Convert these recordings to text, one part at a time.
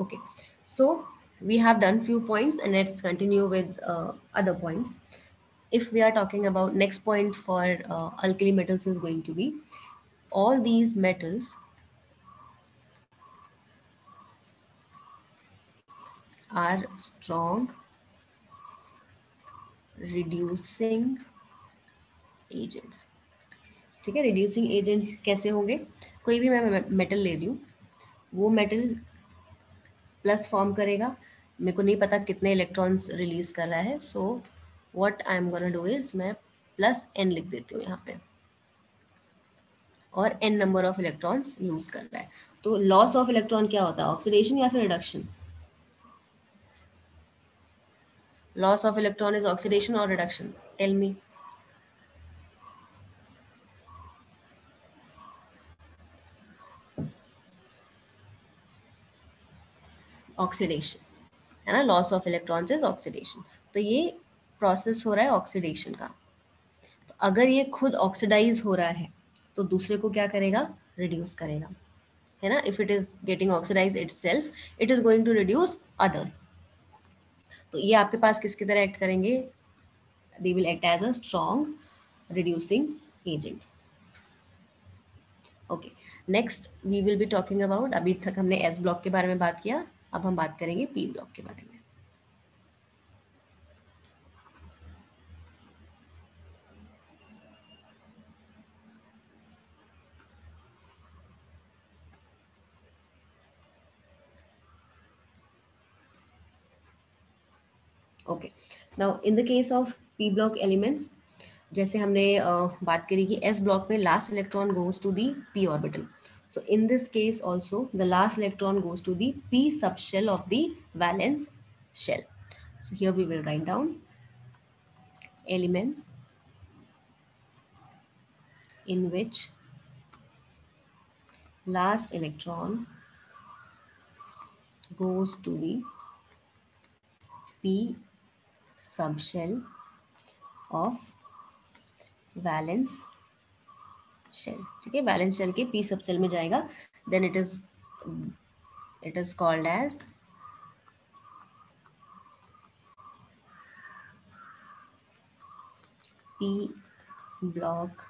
Okay, so we have done few points and let's continue with other points. If we are talking about next point for alkali metals is going to be all these metals are strong reducing agents. ठीक है, reducing agents कैसे होंगे? कोई भी मैं metal ले रही हूँ, वो मेटल प्लस फॉर्म करेगा, मेरे को नहीं पता कितने इलेक्ट्रॉन्स रिलीज कर रहा है, so what I am gonna do is मैं प्लस एन लिख देती हूँ यहाँ पे, और N number of electrons use कर रहा है। तो लॉस ऑफ इलेक्ट्रॉन क्या होता है, ऑक्सीडेशन या फिर reduction? Loss of electron is oxidation और रिडक्शन? Tell me. ऑक्सीडेशन है ना, loss of electrons is oxidation. तो ये प्रोसेस हो रहा है ऑक्सीडेशन का। तो अगर ये खुद ऑक्सीडाइज हो रहा है तो दूसरे को क्या करेगा, रिड्यूस करेगा, है ना। If it is getting oxidize itself, it is going to reduce others. तो ये आपके पास किसकी तरह एक्ट करेंगे, they will act as a strong reducing agent. Okay, next we will be talking about, अभी तक हमने एस ब्लॉक के बारे में बात किया, अब हम बात करेंगे पी ब्लॉक के बारे में। Okay, now in the case of P block elements, जैसे हमने बात करी कि एस ब्लॉक में last electron goes to the P orbital, so in this case also the last electron goes to the p subshell of the valence shell. So here we will write down elements in which last electron goes to the p subshell of valence shell. ठीक है, valence shell के p subshell में जाएगा, then it is called as p block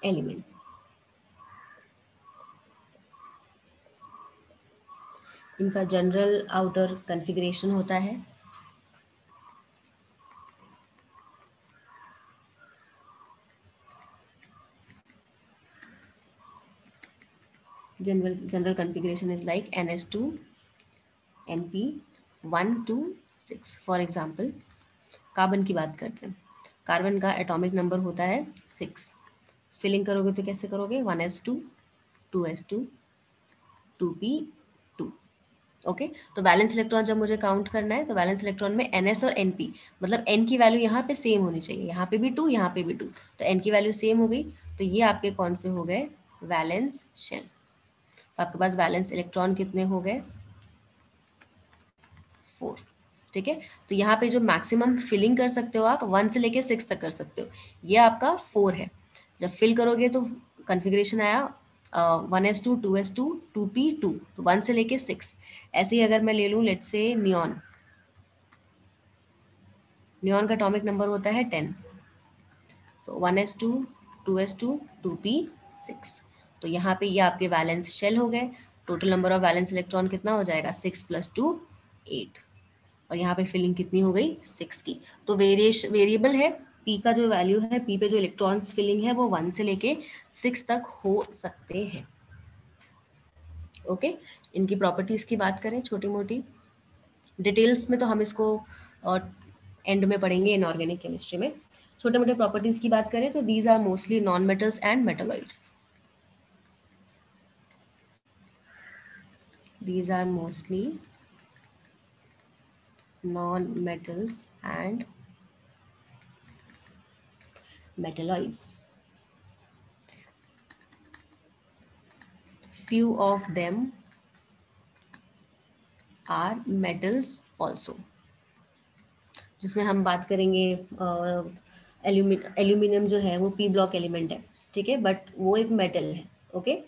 elements. इनका general outer configuration होता है general configuration is like ns2 np 1 to 6। For example carbon की बात करते हैं, कार्बन का एटॉमिक नंबर होता है 6। फिलिंग करोगे तो कैसे करोगे, 1s2 2s2 2p2। ओके, तो वैलेंस इलेक्ट्रॉन जब मुझे काउंट करना है तो वैलेंस इलेक्ट्रॉन में ns और np, मतलब n की वैल्यू यहाँ पे सेम होनी चाहिए, यहाँ पे भी 2 यहाँ पे भी 2, तो n की वैल्यू सेम हो गई, तो ये आपके कौन से हो गए, वैलेंस शेल। तो आपके पास वैलेंस इलेक्ट्रॉन कितने हो गए, 4। ठीक है, तो यहाँ पे जो मैक्सिमम फिलिंग कर सकते हो आप 1 से लेके 6 तक कर सकते हो, ये आपका 4 है। जब फिल करोगे तो कन्फिग्रेशन आया 1s2 2s2 2p2, तो 1 से लेके 6। ऐसे ही अगर मैं ले लूँ लेट्स से नियॉन, नियॉन का एटॉमिक नंबर होता है 10, सो 1s2 2s2 2p6। तो यहाँ पे ये आपके वैलेंस शेल हो गए। Total number of valence electron कितना हो जाएगा, 6 + 2 8, और यहाँ पे फिलिंग कितनी हो गई, 6 की। तो वेरिएबल है पी का जो वैल्यू है, पी पे जो इलेक्ट्रॉन्स फिलिंग है वो 1 से लेके 6 तक हो सकते हैं। ओके, इनकी प्रॉपर्टीज की बात करें छोटी मोटी, डिटेल्स में तो हम इसको एंड में पढ़ेंगे इनऑर्गेनिक केमिस्ट्री में। छोटे मोटे प्रॉपर्टीज की बात करें तो these are mostly non metals and metalloids. These are mostly non-metals and metalloids. Few of them are metals also, जिसमें हम बात करेंगे एल्यूमिनियम जो है वो पी ब्लॉक एलिमेंट है, ठीक है, बट वो एक मेटल है। Okay,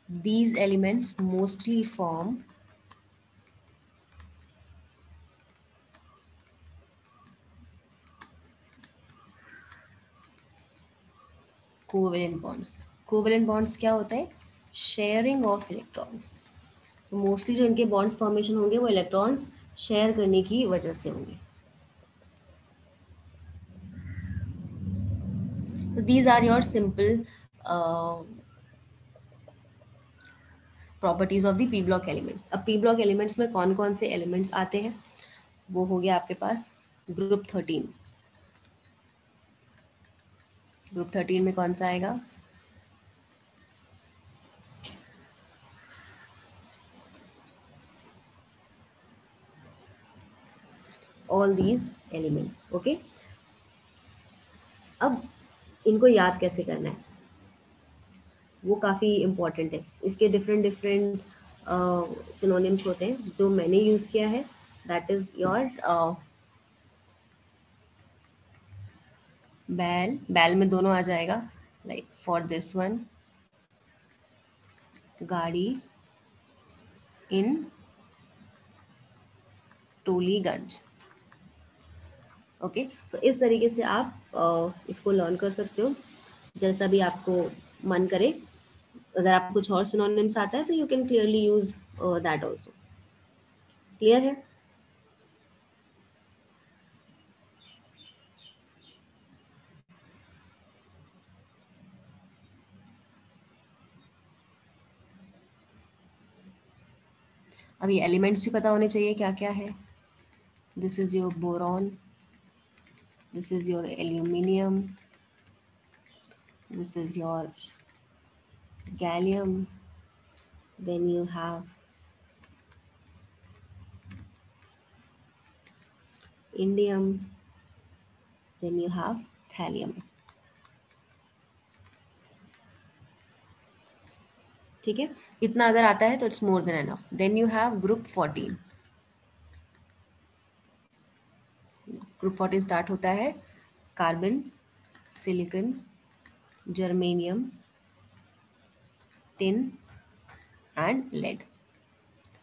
these elements mostly form covalent bonds. Covalent bonds क्या होता है? Sharing of electrons. तो मोस्टली जो इनके बॉन्ड्स फॉर्मेशन होंगे वो इलेक्ट्रॉन्स शेयर करने की वजह से होंगे। तो these are your simple properties of the P block elements. अब पी ब्लॉक एलिमेंट्स में कौन कौन से एलिमेंट्स आते हैं? वो हो गया आपके पास ग्रुप 13। ग्रुप 13 में कौन सा आएगा? All these elements. ओके, अब इनको याद कैसे करना है वो काफ़ी इम्पोर्टेंट है। इसके डिफरेंट डिफरेंट सिनोनिम्स होते हैं। जो मैंने यूज़ किया है दैट इज़ योर बैल। बैल में दोनों आ जाएगा, लाइक फॉर दिस वन गाड़ी इन टोलीगंज। ओके, तो इस तरीके से आप इसको लर्न कर सकते हो जैसा भी आपको मन करे। अगर आपको कुछ और सिनोनिम्स आता है तो you can clearly use that also. Clear है? अब ये एलिमेंट्स भी पता होने चाहिए क्या क्या है। This is your boron, this is your aluminium, this is your gallium, then you have indium, then you have thallium। ठीक है, इतना अगर आता है तो it's more than enough. Then you have group 14। Group 14 start होता है carbon, silicon, germanium, tin and lead.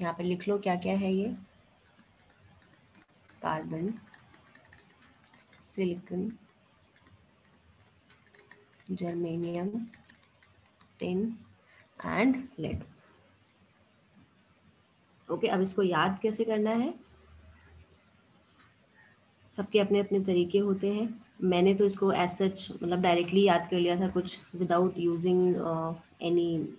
यहाँ पे लिख लो क्या क्या है ये। Carbon, silicon, germanium, tin and lead. Okay, अब इसको याद कैसे करना है? सबके अपने अपने तरीके होते हैं। मैंने तो इसको एज सच मतलब डायरेक्टली याद कर लिया था, कुछ without using any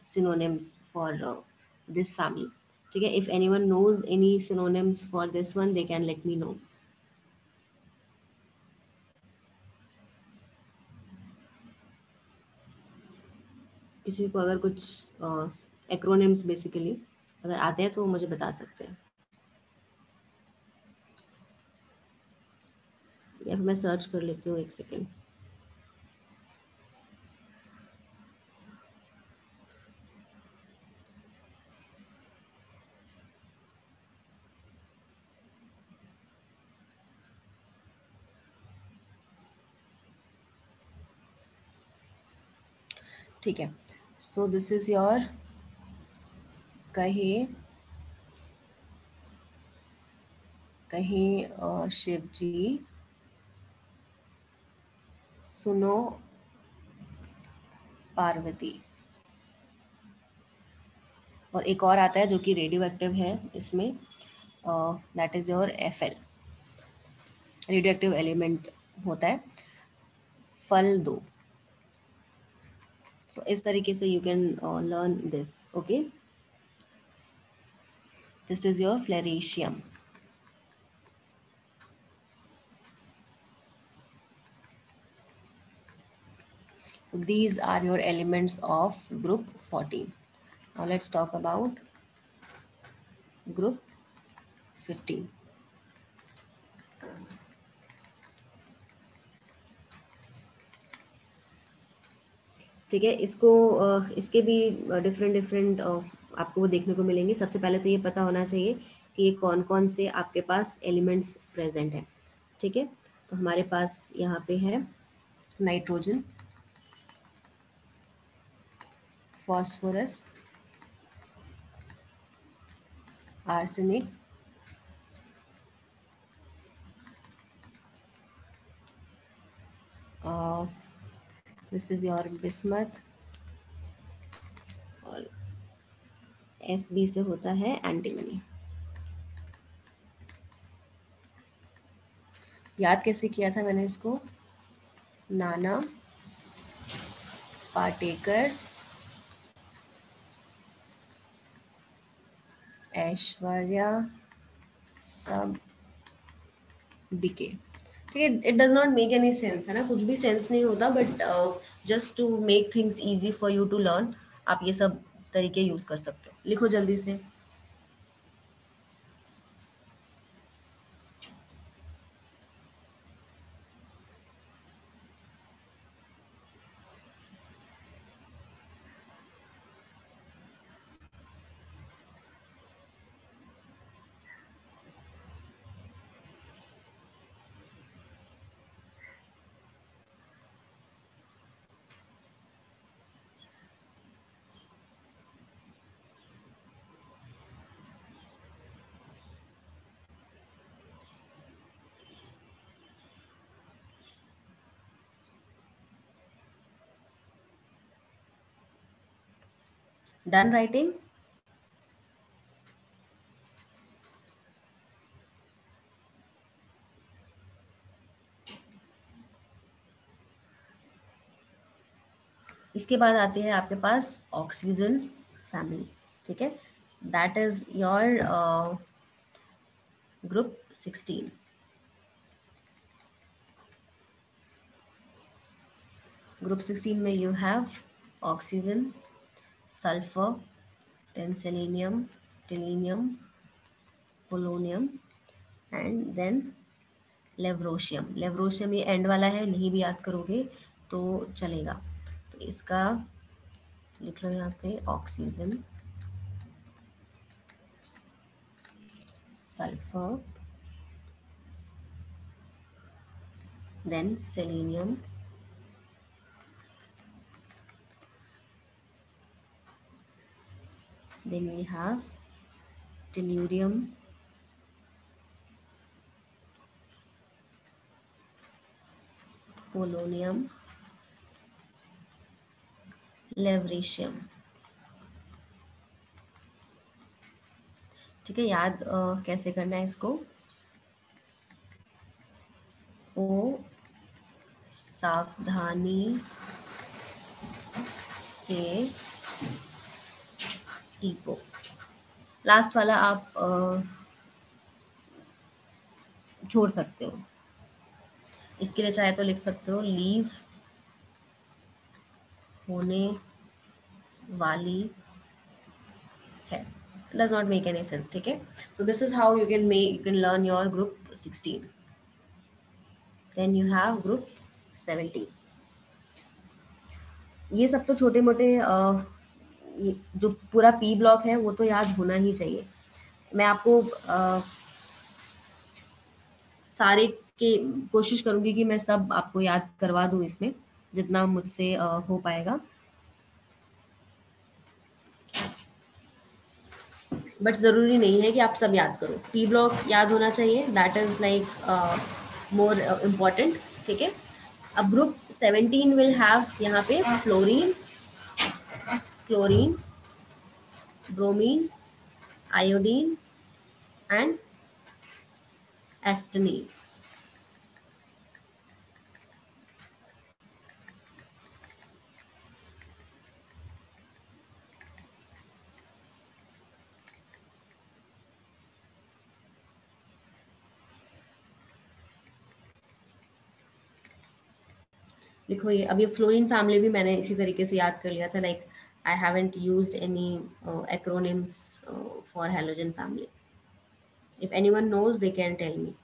synonyms for this family. ठीक है, if anyone knows any synonyms for this one they can let me know. किसी को अगर कुछ एक्रोनिम्स बेसिकली अगर आते हैं तो वो मुझे बता सकते हैं, या फिर मैं सर्च कर लेती हूँ, एक सेकेंड। ठीक है, सो दिस इज योर कहे कहे शिव जी सुनो पार्वती। और एक और आता है जो कि रेडियो एक्टिव है इसमें, that is your Fl। Radioactive element होता है फल दो। सो इस तरीके से you can learn this. Okay, this is your flerovium. So these are your elements of group 14. Now let's talk about group 15. ठीक है, इसको इसके भी डिफरेंट डिफरेंट आपको वो देखने को मिलेंगे। सबसे पहले तो ये पता होना चाहिए कि ये कौन कौन से आपके पास एलिमेंट्स प्रेजेंट हैं। ठीक है, तो हमारे पास यहाँ पे है nitrogen, phosphorus, arsenic, uh, this is your bismuth, और Sb से होता है एंटीमनी। याद कैसे किया था मैंने इसको? नाना पाटेकर, ऐश्वर्या, सब बीके। ठीक है, it does not make any sense, है ना, कुछ भी सेंस नहीं होता, but just to make things easy for you to learn आप ये सब तरीके यूज कर सकते हो। लिखो जल्दी से। Done writing? इसके बाद आती है आपके पास ऑक्सीजन फैमिली। ठीक है, that is your group 16। Group 16 में you have oxygen, sulphur, then selenium, tellurium, polonium and then livermorium. Livermorium ये एंड वाला है, नहीं भी याद करोगे तो चलेगा। तो इसका लिख लो यहाँ पे oxygen, sulphur, then selenium, then we have tellurium, polonium, livermorium. ठीक है, याद कैसे करना है इसको? ओ सावधानी से टीपो। लास्ट वाला आप छोड़ सकते हो, इसके लिए चाहे तो लिख सकते हो लीव होने वाली है। Does not make any sense. ठीक है, so this is how you can learn your group 16। Then you have group 17। ये सब तो छोटे मोटे जो पूरा पी ब्लॉक है वो तो याद होना ही चाहिए। मैं आपको सारे के कोशिश करूंगी कि मैं सब आपको याद करवा दूं इसमें, जितना मुझसे हो पाएगा। बट ज़रूरी नहीं है कि आप सब याद करो। पी ब्लॉक याद होना चाहिए, that is like more important. ठीक है, अब ग्रुप 17 विल हैव यहाँ पे fluorine, chlorine, bromine, iodine and astatine. लिखो ये। अब ये फ्लोरीन फैमिली भी मैंने इसी तरीके से याद कर लिया था, like I haven't used any acronyms for halogen family. If anyone knows they can tell me.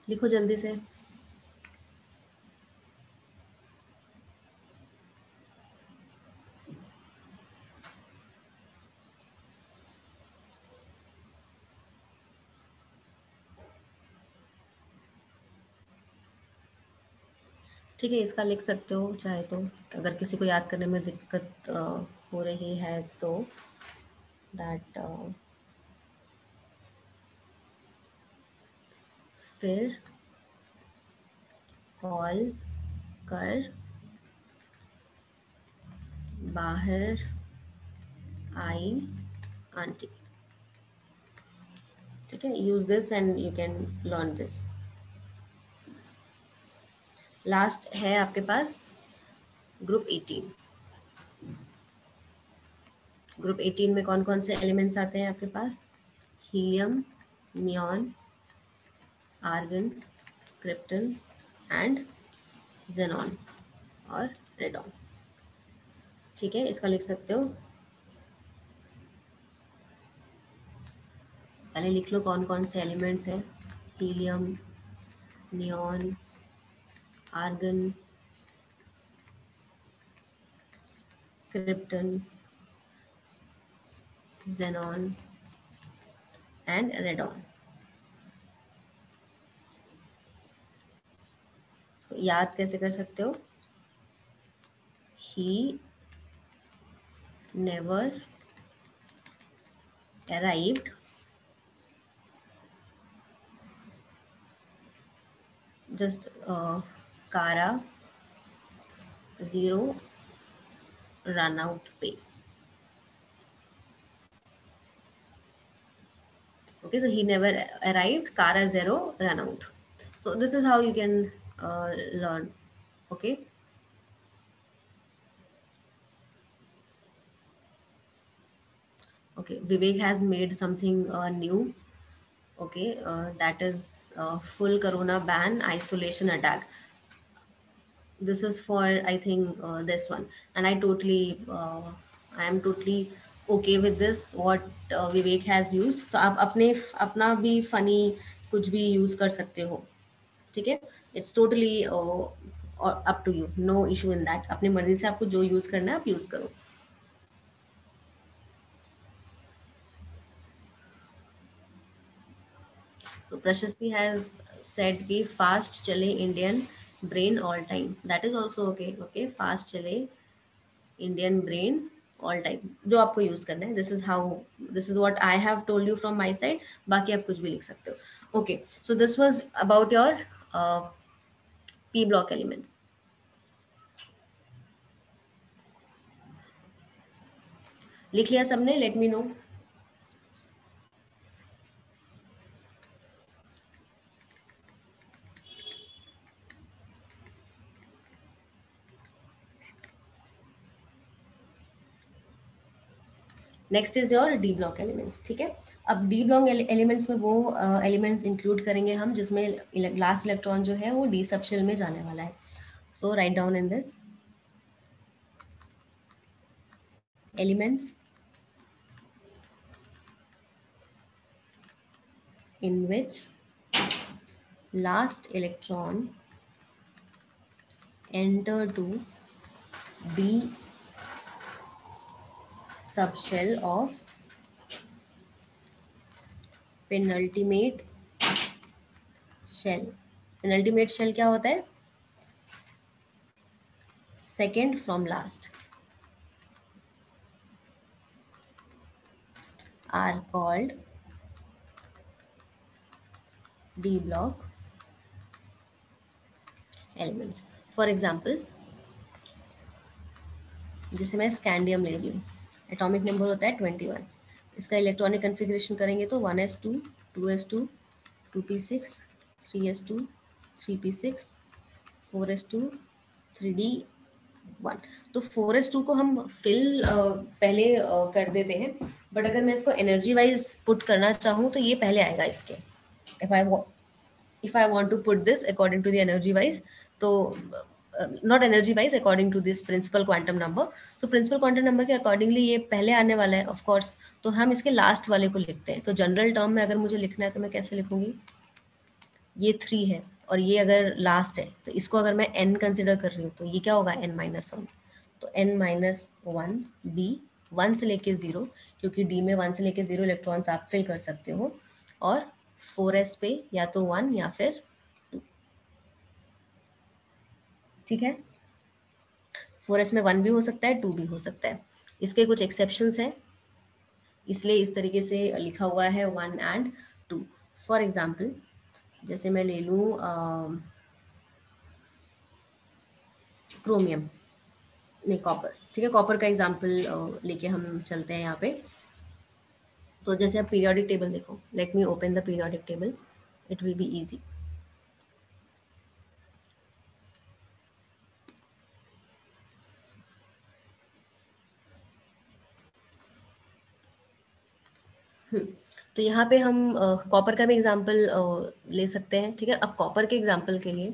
लिखो जल्दी से। ठीक है, इसका लिख सकते हो चाहे तो, अगर किसी को याद करने में दिक्कत हो रही है तो, दैट फिर कॉल कर बाहर आई आंटी। ठीक है, use this and you can learn this. Last है आपके पास ग्रुप 18। ग्रुप 18 में कौन कौन से एलिमेंट्स आते हैं आपके पास? Helium, neon, argon, krypton and xenon और रेडॉन। ठीक है, इसका लिख सकते हो। पहले लिख लो कौन कौन से एलिमेंट्स हैं। Helium, neon, argon, krypton, xenon and radon. इसको याद कैसे कर सकते हो? He never arrived just Kara zero run out pay. Okay, so he never arrived, Kara zero run out. So this is how you can learn. Okay. Okay, Vivek has made something new. Okay, that is full corona ban isolation attack. This is for, I think, this one, and I am totally okay with this what Vivek has used. तो आप अपने अपना भी funny कुछ भी use कर सकते हो। ठीक है, it's totally up to you, no issue in that। अपनी मर्जी से आपको जो use करना है आप use करो। So Prashasti has said कि fast चले Indian brain all time. That is also okay. Okay, fast चले Indian brain all time, जो आपको यूज करना है। This is what I have told you from my side. बाकी आप कुछ भी लिख सकते हो। Okay, so this was about your P block elements. लिख लिया सबने? Late me no. Next is your D block elements. ठीक है, अब डी ब्लॉक एलिमेंट्स में वो एलिमेंट्स इंक्लूड करेंगे हम जिसमें लास्ट इलेक्ट्रॉन जो है वो डी सब शेल में जाने वाला है। So write down in this elements in which last electron enter to d subshell of penultimate shell। penultimate shell क्या होता है? second from last are called d block elements। for example, जैसे मैं स्कैंडियम ले रही हूँ, एटॉमिक नंबर होता है 21। इसका इलेक्ट्रॉनिक कन्फिग्रेशन करेंगे तो 1s2 2s2 2p6 3s2 3p6 4s2 3d1। तो 4s2 को हम फिल पहले कर देते हैं, बट अगर मैं इसको एनर्जी वाइज पुट करना चाहूँ तो ये पहले आएगा इसके। if I want to put this according to the energy wise, तो not energy wise, according to this principal quantum number, so principal quantum number के accordingly ये पहले आने वाला है of course, तो हम इसके लास्ट वाले को लिखते हैं। तो जनरल टर्म में अगर मुझे लिखना है तो मैं कैसे लिखूंगी? ये 3 है और ये अगर लास्ट है तो इसको अगर मैं n कंसिडर कर रही हूँ तो ये क्या होगा n-1। तो n-1 d 1 से लेके 0, क्योंकि d में 1 से लेके 0 इलेक्ट्रॉन्स आप फिल कर सकते हो, और 4s पे या तो 1 या फिर 2। ठीक है, 4s में 1 भी हो सकता है 2 भी हो सकता है, इसके कुछ एक्सेप्शंस हैं, इसलिए इस तरीके से लिखा हुआ है 1 एंड 2। फॉर एग्जाम्पल जैसे मैं ले लूँ क्रोमियम, नहीं कॉपर, ठीक है, कॉपर का एग्जाम्पल लेके हम चलते हैं यहाँ पे। तो जैसे आप पीरियोडिक टेबल देखो, let me open the periodic table, it will be easy. तो यहाँ पे हम कॉपर का भी एग्जाम्पल ले सकते हैं। ठीक है, अब कॉपर के एग्जाम्पल के लिए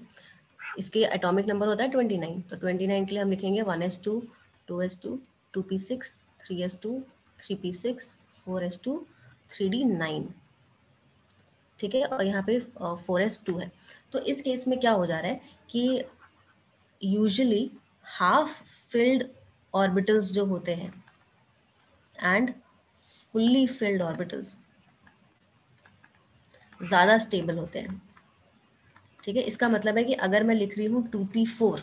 इसके एटॉमिक नंबर होता है 29, तो 29 के लिए हम लिखेंगे 1s2 2s2 2p6 3s2 3p6 4s2 3d9। ठीक है, और यहाँ पे 4s2 है। तो इस केस में क्या हो जा रहा है कि यूजुअली हाफ फिल्ड ऑर्बिटल्स जो होते हैं एंड फुल्ली फिल्ड ऑर्बिटल्स ज़्यादा स्टेबल होते हैं। ठीक है, इसका मतलब है कि अगर मैं लिख रही हूँ 2p4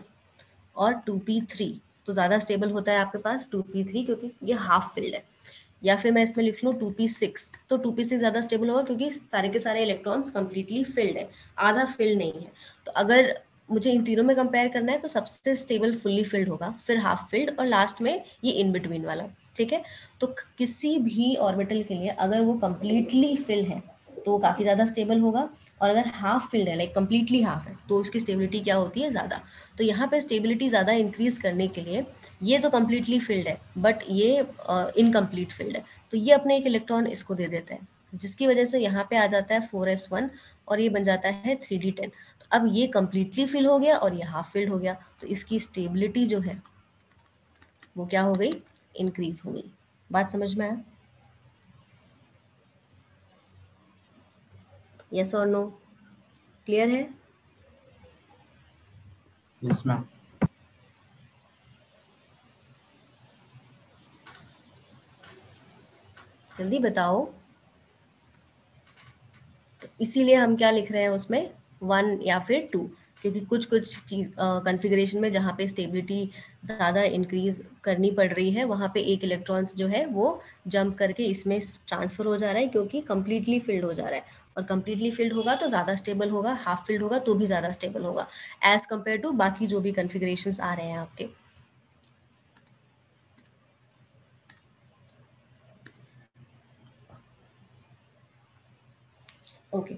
और 2p3 तो ज़्यादा स्टेबल होता है आपके पास 2p3, क्योंकि ये हाफ फिल्ड है। या फिर मैं इसमें लिख लूँ 2p6, तो 2p6 ज़्यादा स्टेबल होगा क्योंकि सारे के सारे इलेक्ट्रॉन्स कंप्लीटली फिल्ड है, आधा फिल्ड नहीं है। तो अगर मुझे इन तीनों में कंपेयर करना है तो सबसे स्टेबल फुल्ली फिल्ड होगा, फिर हाफ फिल्ड, और लास्ट में ये इन बिटवीन वाला। ठीक है, तो किसी भी ऑर्बिटल के लिए अगर वो कंप्लीटली फिल है तो वो काफ़ी ज़्यादा स्टेबल होगा, और अगर हाफ फिल्ड है, लाइक कंप्लीटली हाफ है, तो उसकी स्टेबिलिटी क्या होती है, ज़्यादा। तो यहाँ पे स्टेबिलिटी ज़्यादा इंक्रीज करने के लिए ये तो कंप्लीटली फिल्ड है बट ये इनकम्प्लीट फिल्ड है, तो ये अपने एक इलेक्ट्रॉन इसको दे देता है, जिसकी वजह से यहाँ पे आ जाता है 4s1 और ये बन जाता है 3d10। तो अब ये कंप्लीटली फिल हो गया और ये हाफ फिल्ड हो गया, तो इसकी स्टेबिलिटी जो है वो क्या हो गई, इंक्रीज हो गई। बात समझ में आया? यस और नो? क्लियर है? Yes ma'am. जल्दी बताओ। तो इसीलिए हम क्या लिख रहे हैं उसमें, 1 या फिर 2, क्योंकि कुछ कुछ चीज कॉन्फ़िगरेशन में जहाँ पे स्टेबिलिटी ज़्यादा इंक्रीज करनी पड़ रही है वहाँ पे एक इलेक्ट्रॉन्स जो है वो जंप करके इसमें ट्रांसफर हो जा रहा है, क्योंकि कंप्लीटली फिल्ड हो जा रहा है, और कंप्लीटली फिल्ड होगा तो ज़्यादा स्टेबल होगा, हाफ फिल्ड होगा तो भी ज़्यादा स्टेबल होगा, एज कम्पेयर टू बाकी जो भी कॉन्फ़िगरेशंस आ रहे हैं आपके। ओके,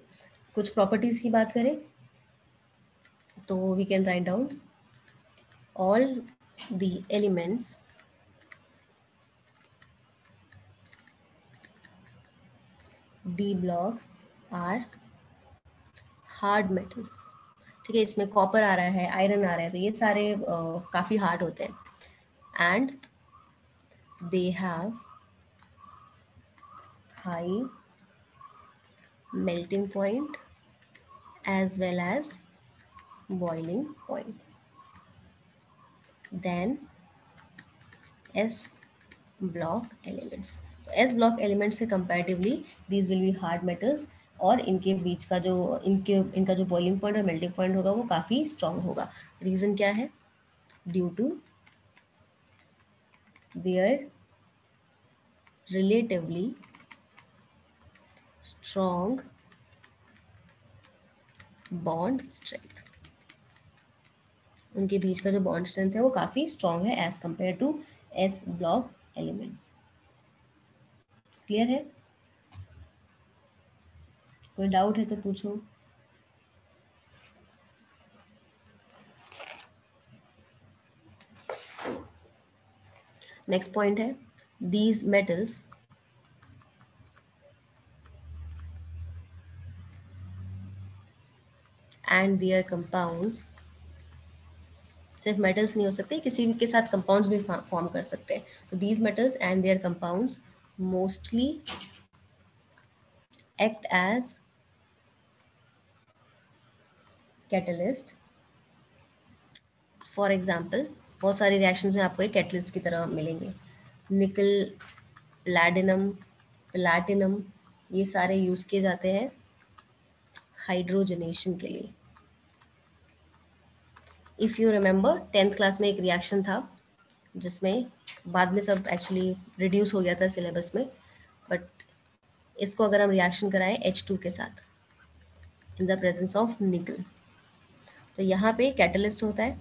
कुछ प्रॉपर्टीज़ की बात करें तो we can write down all the elements D blocks are hard metals। ठीक है, इसमें कॉपर आ रहा है, आयरन आ रहा है, तो ये सारे काफ़ी हार्ड होते हैं, and they have high melting point as well as boiling point than s block elements. तो एस ब्लॉक एलिमेंट्स से comparatively these will be hard metals, और इनके बीच का जो इनका जो बॉइलिंग पॉइंट और मेल्टिंग पॉइंट होगा वो काफ़ी स्ट्रांग होगा। रीज़न क्या है? Due to their relatively strong bond strength। उनके बीच का जो बॉन्ड स्ट्रेंथ है वो काफ़ी स्ट्रांग है as compare to s block elements. Clear है? कोई डाउट है तो पूछो। नेक्स्ट पॉइंट है, these metals and their compounds, सिर्फ मेटल्स नहीं हो सकते, किसी भी के साथ कंपाउंड्स भी फॉर्म कर सकते हैं। तो these metals and their compounds mostly act as catalyst. For example बहुत सारे रिएक्शंस में आपको एक कैटलिस्ट की तरह मिलेंगे। निकल, प्लैटिनम, प्लैटिनम, ये सारे यूज़ किए जाते हैं हाइड्रोजनेशन के लिए। If you remember 10th class में एक रिएक्शन था जिसमें बाद में सब एक्चुअली रिड्यूस हो गया था सिलेबस में, बट इसको अगर हम रिएक्शन कराएं H2 के साथ इन द प्रेजेंस ऑफ निकल, तो यहाँ पे कैटलिस्ट होता है।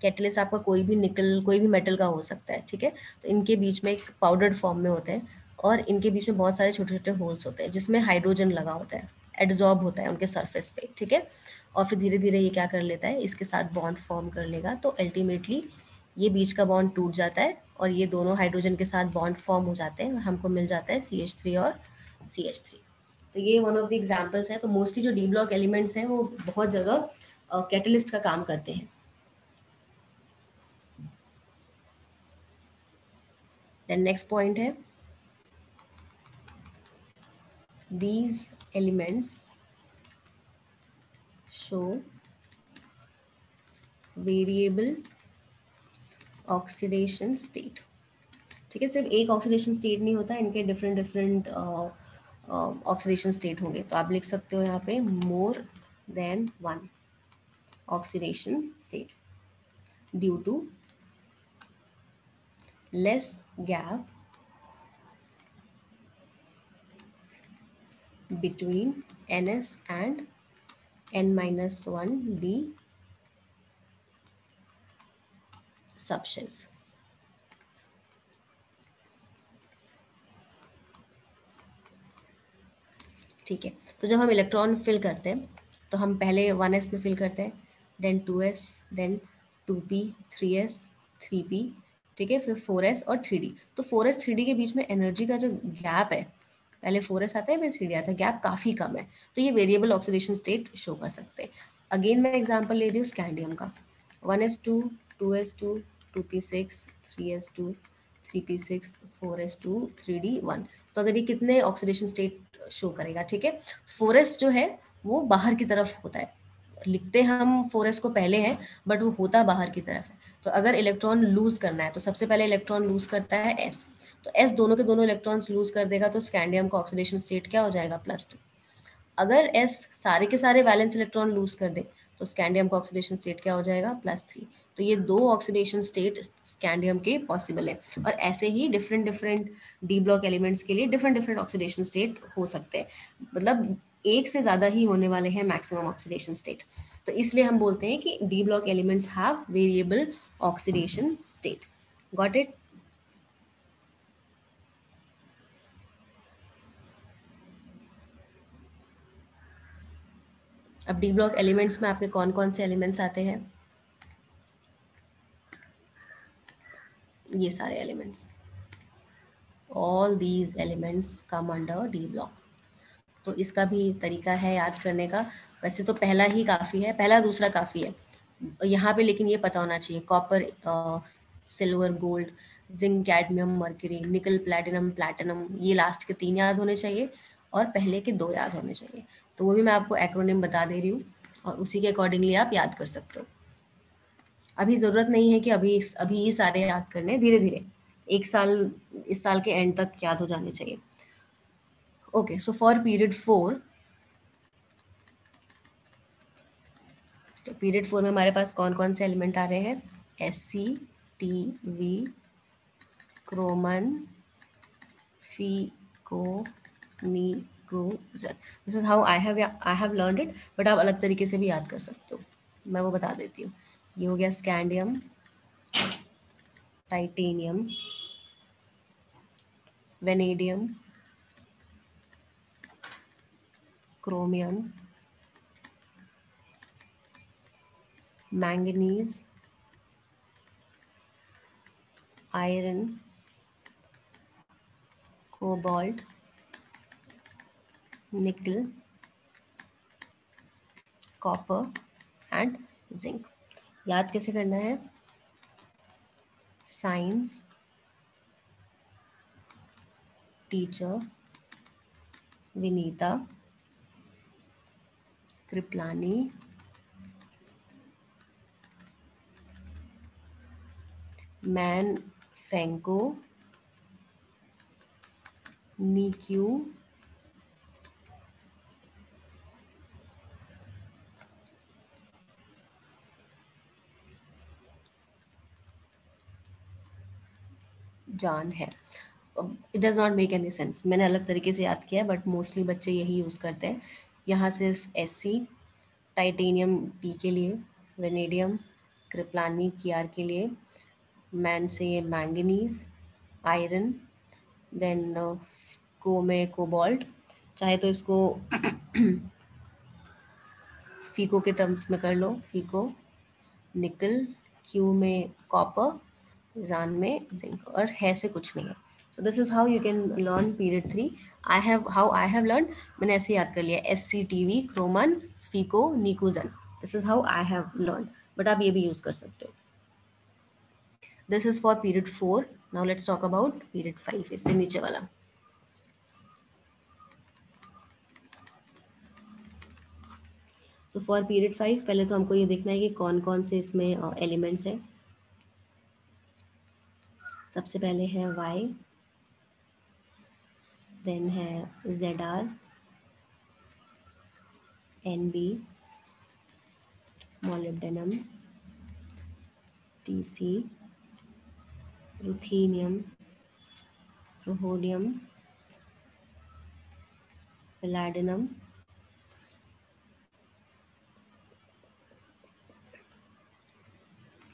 कैटलिस्ट आपका कोई भी निकल, कोई भी मेटल का हो सकता है, ठीक है। तो इनके बीच में एक पाउडर्ड फॉर्म में होते हैं और इनके बीच में बहुत सारे छोटे छोटे होल्स होते हैं जिसमें हाइड्रोजन लगा होता है, एड्जॉर्ब होता है उनके सरफेस पे, ठीक है। और फिर धीरे धीरे ये क्या कर लेता है, इसके साथ बॉन्ड फॉर्म कर लेगा, तो अल्टीमेटली ये बीच का बॉन्ड टूट जाता है और ये दोनों हाइड्रोजन के साथ बॉन्ड फॉर्म हो जाते हैं और हमको मिल जाता है CH3 और CH3। तो ये वन ऑफ द एग्जाम्पल्स है। तो मोस्टली जो डी ब्लॉक एलिमेंट्स हैं वो बहुत जगह कैटलिस्ट का काम करते हैं। देन नेक्स्ट पॉइंट है, these elements show variable oxidation state। ठीक है, सिर्फ एक ऑक्सीडेशन स्टेट नहीं होता, इनके डिफरेंट डिफरेंट ऑक्सीडेशन स्टेट होंगे। तो आप लिख सकते हो यहाँ पे more than one oxidation state due to less gap between NS and N-1D substance। ठीक है, तो जब हम इलेक्ट्रॉन फिल करते हैं तो हम पहले 1s में फिल करते हैं, then 2s, then 2p, 3s, 3p, ठीक है, फिर 4s और 3d। तो 4s 3d के बीच में एनर्जी का जो गैप है, पहले 4s आता है फिर 3d आता है, गैप काफ़ी कम है, तो ये वेरिएबल ऑक्सीडेशन स्टेट शो कर सकते हैं। अगेन मैं एग्जांपल ले रही हूँ स्कैंडियम का, 1s2, 2s2, 2p6, 3s2, 3p6, 4s2, 3d1। तो अगर ये कितने ऑक्सीडेशन स्टेट शो करेगा, ठीक है। 4s जो है वो बाहर की तरफ होता है, लिखते हम 4s को पहले हैं बट वो होता बाहर की तरफ है। तो अगर इलेक्ट्रॉन लूज करना है तो सबसे पहले इलेक्ट्रॉन लूज करता है s, तो s दोनों के दोनों इलेक्ट्रॉन्स लूज कर देगा, तो स्कैंडियम का ऑक्सीडेशन स्टेट क्या हो जाएगा, +2। अगर s सारे के सारे वैलेंस इलेक्ट्रॉन लूज कर दे तो स्कैंडियम का ऑक्सीडेशन स्टेट क्या हो जाएगा, +3। तो ये दो ऑक्सीडेशन स्टेट स्कैंडियम के पॉसिबल है, और ऐसे ही different different D block elements के लिए डिफरेंट डिफरेंट ऑक्सीडेशन स्टेट हो सकते हैं, मतलब एक से ज़्यादा ही होने वाले हैं मैक्सिमम ऑक्सीडेशन स्टेट। तो इसलिए हम बोलते हैं कि D block elements have variable oxidation state. Got it? अब डी ब्लॉक एलिमेंट्स में आपके कौन कौन से एलिमेंट्स आते हैं, ये सारे elements, all these elements come under D block. तो इसका भी तरीका है याद करने का। वैसे तो पहला ही काफ़ी है, पहला दूसरा काफ़ी है यहाँ पे, लेकिन ये पता होना चाहिए, copper, silver, gold, zinc, cadmium, mercury, निकल, प्लैटिनम, प्लैटिनम, ये लास्ट के 3 याद होने चाहिए और पहले के 2 याद होने चाहिए। तो वो भी मैं आपको एक्रोनिम बता दे रही हूँ और उसी के अकॉर्डिंगली आप याद कर सकते हो। अभी ज़रूरत नहीं है कि अभी अभी ये सारे याद करने, धीरे धीरे एक साल, इस साल के एंड तक याद हो जाने चाहिए। ओके, सो फॉर पीरियड 4, तो पीरियड 4 में हमारे पास कौन कौन से एलिमेंट आ रहे हैं, Sc, Tv, क्रोमन, फीको, निकोजन। This is how I have learned it, but आप अलग तरीके से भी याद कर सकते हो, मैं वो बता देती हूँ। ये हो गया scandium, titanium, vanadium, chromium, manganese, iron, cobalt, nickel, copper and zinc. याद कैसे करना है, साइंस टीचर विनीता कृपलानी मैन फ्रैंको नीक्यू जान है। It does not make any sense, मैंने अलग तरीके से याद किया है बट मोस्टली बच्चे यही यूज़ करते हैं। यहाँ से SC टाइटेनियम टी के लिए, वेनेडियम क्रिप्लानी कियार के लिए, मैन से ये मैंगनीज, आयरन, देन को में कोबाल्ट, चाहे तो इसको फीको के टर्म्स में कर लो, फीको, निकल, क्यू में कॉपर, जान में जिंक, और है से कुछ नहीं है। So this is how you can learn period 3। I have learn, मैंने ऐसे याद कर लिया, SCTV, क्रोमन, फीको, निकोजन, this is how I have learn, but आप ये भी यूज कर सकते हो। This is for period 4। Now let's talk about period 5, इससे नीचे वाला। तो फॉर पीरियड 5 पहले तो हमको ये देखना है कि कौन कौन से इसमें एलिमेंट्स हैं। सबसे पहले है Y, देन है ZR, NB, molybdenum, TC, ruthenium, rhodium, palladium,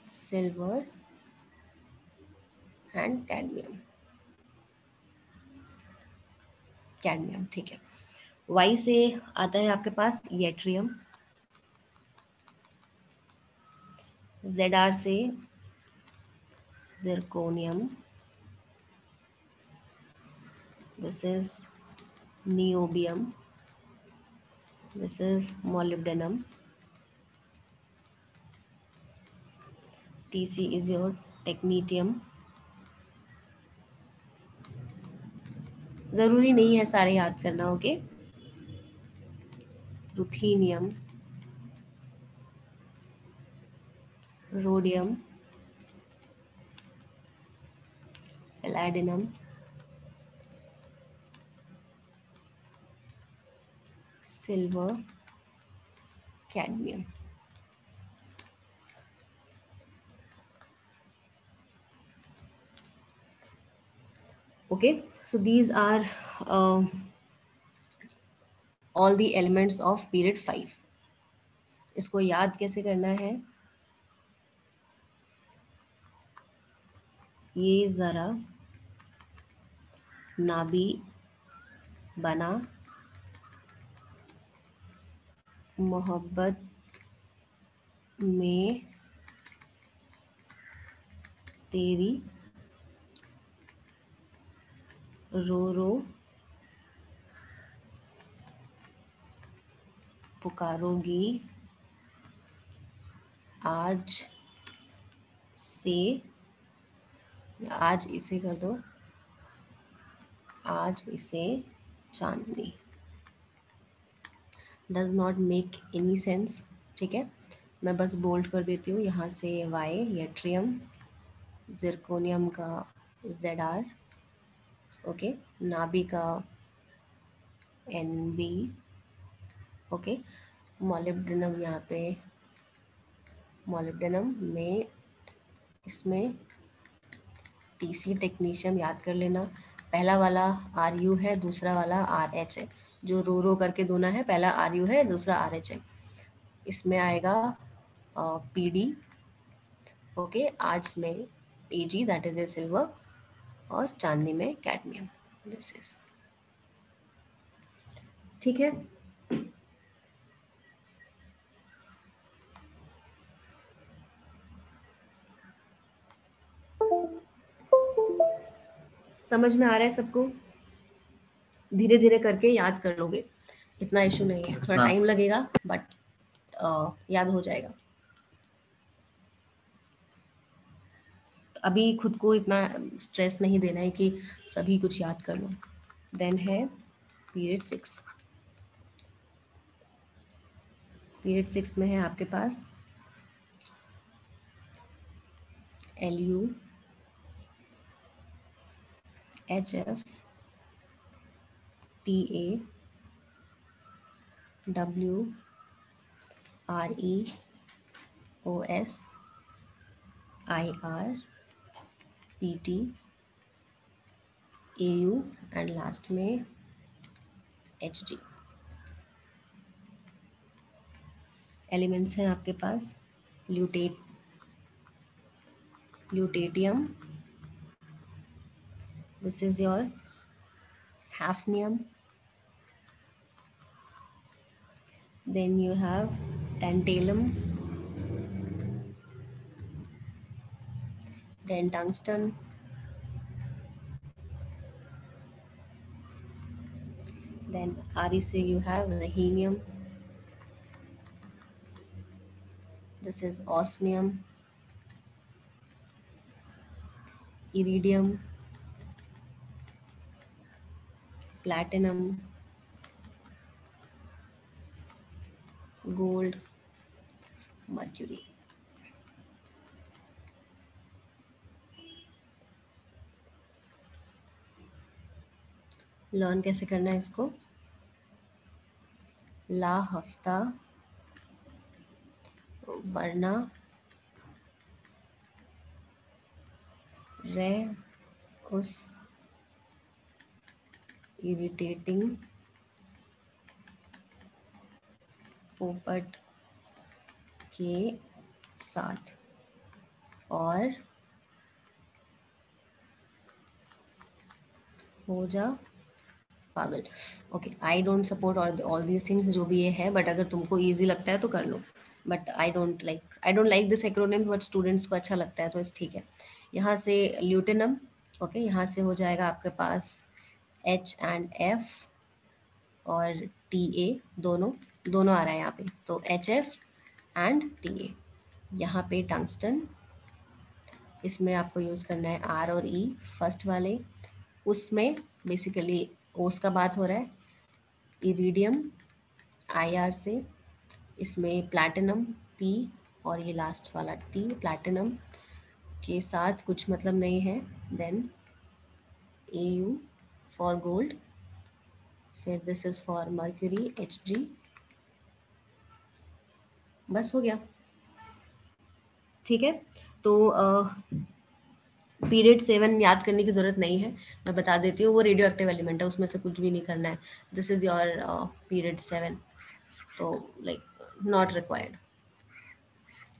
silver and cadmium. Cadmium, ठीक है। वाई से आता है आपके पास येट्रियम, ZR से zirconium, this is niobium, this is molybdenum, TC is your technetium. जरूरी नहीं है सारे याद करना, okay. Ruthenium, rhodium, palladium, silver, cadmium. Okay, so these are all the elements of period 5। इसको याद कैसे करना है, ये ज़रा नाभी बना मोहब्बत में तेरी रो रो पुकारोगी आज से, आज इसे कर दो, आज इसे चांदनी। Does not make any sense, ठीक है। मैं बस बोल्ड कर देती हूँ, यहाँ से Y येट्रियम, जिरकोनियम का ZR, ओके, नाभी का NB, ओके, मोलिब्डेनम यहाँ पे, मोलिब्डेनम में इसमें TC टेक्नीशियम याद कर लेना। पहला वाला RU है, दूसरा वाला RH है, जो रो करके दोना है, पहला RU है, दूसरा RH है। इसमें आएगा PD, ओके, आज में AG, that is a silver, और चांदनी में कैडमियम, दिस इज, ठीक है। समझ में आ रहा है सबको? धीरे धीरे करके याद कर लोगे, इतना इशू नहीं है, थोड़ा टाइम लगेगा बट याद हो जाएगा। तो अभी खुद को इतना स्ट्रेस नहीं देना है कि सभी कुछ याद कर लो। देन है पीरियड 6। पीरियड 6 में है आपके पास LU, HF TA WREOS IRPT AU and लास्ट में HG। एलिमेंट्स हैं आपके पास lutetium, this is your hafnium, then you have tantalum, then tungsten, then REC you have rhenium, this is osmium, iridium, platinum, gold, mercury। Learn कैसे करना है इसको? ला हफ्ता वरना रे उस इरिटेटिंग पोपट के साथ और हो जा पागल। Okay, I don't support all these things, जो भी ये है, बट अगर तुमको ईजी लगता है तो कर लो, but I don't like this acronym, but students को अच्छा लगता है तो इस ठीक है। यहाँ से ल्यूटेनम, ओके, यहाँ से हो जाएगा आपके पास H एंड F और TA, दोनों दोनों आ रहा है यहाँ पे, तो HF एंड TA। यहाँ पे टंगस्टन, इसमें आपको यूज़ करना है R और E फर्स्ट वाले, उसमें बेसिकली ओस का बात हो रहा है, इरिडियम IR से, इसमें प्लैटिनम P और ये लास्ट वाला T, प्लैटिनम के साथ कुछ मतलब नहीं है, देन AU फॉर गोल्ड, फिर this is for mercury HG। बस हो गया, ठीक है। तो पीरियड 7 याद करने की ज़रूरत नहीं है, मैं बता देती हूँ, वो रेडियो एक्टिव एलिमेंट है, उसमें से कुछ भी नहीं करना है। दिस इज़ योर पीरियड 7, तो लाइक नॉट रिक्वायर्ड,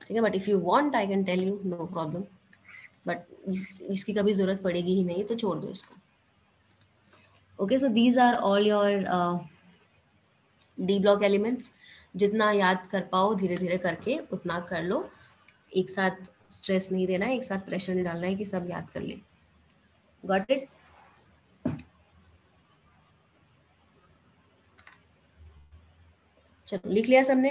ठीक है। But if you want I can tell you, no problem, but इसकी कभी ज़रूरत पड़ेगी ही नहीं, तो छोड़ दो इसको। Okay, so these are all your D block elements. जितना याद कर पाओ धीरे धीरे करके उतना कर लो, एक साथ स्ट्रेस नहीं देना है, एक साथ प्रेशर नहीं डालना है कि सब याद कर ले। Got it? चलो लिख लिया सबने?